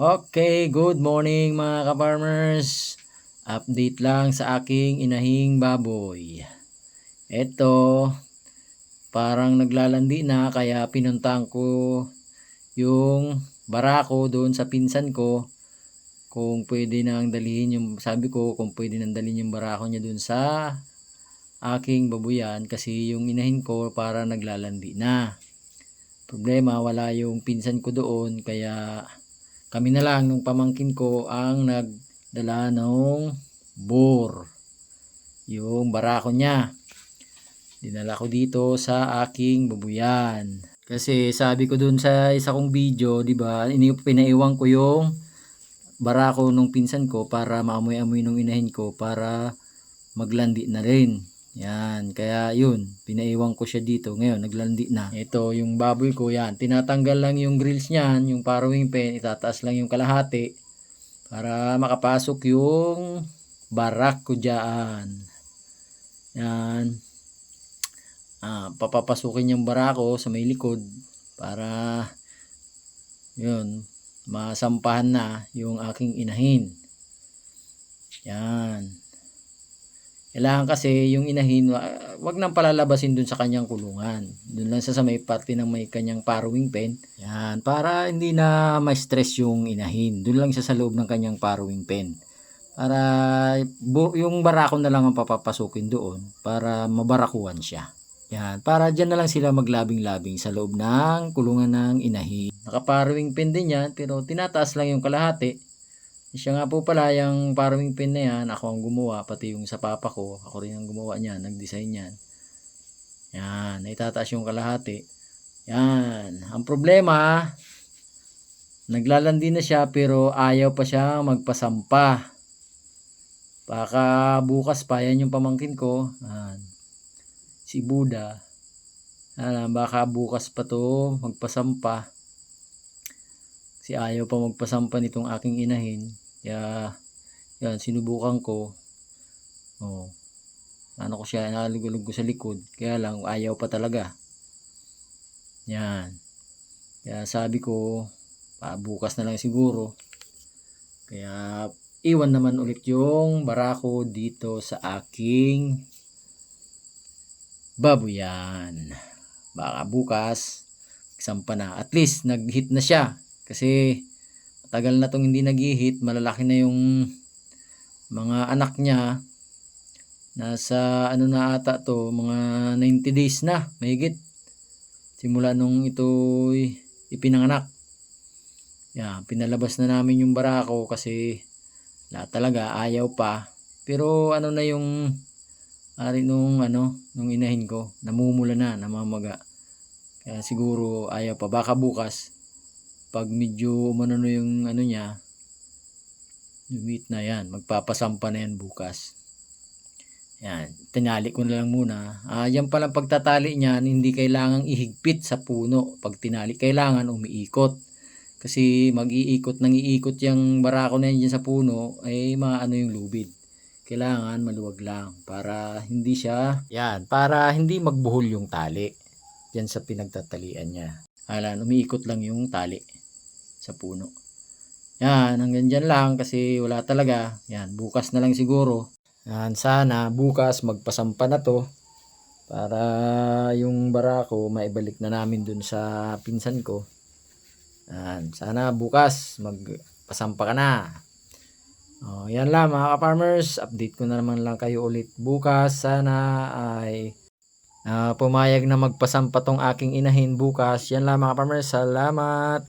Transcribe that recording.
Okay, good morning mga ka-farmers. Update lang sa aking inahing baboy. Ito, parang naglalandi na kaya pinuntahan ko yung barako doon sa pinsan ko kung pwede nang dalhin yung, sabi ko kung pwede nang dalhin yung barako niya doon sa aking babuyan kasi yung inahin ko para naglalandi na. Problema, wala yung pinsan ko doon kaya kami na lang nung pamangkin ko ang nagdala ng bore, yung barako niya. Dinala ko dito sa aking babuyan. Kasi sabi ko dun sa isa kong video, di ba, pinaiwan ko yung barako nung pinsan ko para maamoy-amoy nung inahin ko para maglandi na rin. Yan, kaya yun, pinaiwan ko siya dito. Ngayon, naglandi na. Ito, yung baboy ko, yan. Tinatanggal lang yung grills niyan, yung farrowing pen, itataas lang yung kalahati para makapasok yung barak ko dyan. Yan. Papapasukin yung barako sa may likod para yun, masampahan na yung aking inahin. Yan. Kailangan kasi yung inahin, wag nang palalabasin dun sa kanyang kulungan. Dun lang sa may parte ng may kanyang farrowing pen. Yan, para hindi na ma-stress yung inahin. Dun lang siya sa loob ng kanyang farrowing pen. Para yung barako na lang ang papapasukin doon para mabarakuan siya. Yan, para dyan na lang sila maglabing-labing sa loob ng kulungan ng inahin. Naka-farrowing pen din yan, pero tinataas lang yung kalahati. Siya nga po pala, yung farrowing pen na yan, ako ang gumawa, pati yung sa papa ko, ako rin ang gumawa niyan, nag-design yan. Yan, naitataas yung kalahati. Yan, ang problema, naglalandi na siya pero ayaw pa siya magpasampa. Baka bukas pa, yan yung pamangkin ko, si Buda. Baka bukas pa to magpasampa. Kasi ayaw pa magpasampa nitong aking inahin. Kaya yan, sinubukan ko. Ano ko siya, nalugulog ko sa likod. Kaya lang ayaw pa talaga. Yan. Kaya sabi ko, bukas na lang siguro. Kaya iwan naman ulit yung barako dito sa aking babuyan. Baka bukas sampa na. At least nag-hit na siya. Kasi matagal na tong hindi nag-hit, malalaki na yung mga anak niya. Nasa ano na ata to, mga 90 days na, mahigit. Simula nung ito ipinanganak. Yan, pinalabas na namin yung barako kasi talaga ayaw pa. Pero ano na yung nung inahin ko, namumula na, namamaga. Kaya siguro ayaw pa. Baka bukas pag medyo umano yung ano niya, lumit na yan, magpapasampa na yan bukas. Yan, tinali ko na lang muna. Yan palang pagtatali niyan, hindi kailangang ihigpit sa puno. Pag tinali, kailangan umiikot. Kasi mag-iikot yung barako na yan dyan sa puno, ay maano yung lubid. Kailangan maluwag lang para hindi siya, yan, para hindi magbuhol yung tali dyan sa pinagtatalian niya. Umiikot lang yung tali sa puno. Yan, hanggang dyan lang kasi wala talaga. Yan, bukas na lang siguro. Yan, sana bukas magpasampa na to para yung barako maibalik na namin dun sa pinsan ko. Yan, sana bukas magpasampa ka na. Yan lang mga ka-farmers, update ko na naman lang kayo ulit bukas. Sana ay pumayag na magpasampa tong aking inahin bukas. Yan lang mga ka-farmers, salamat.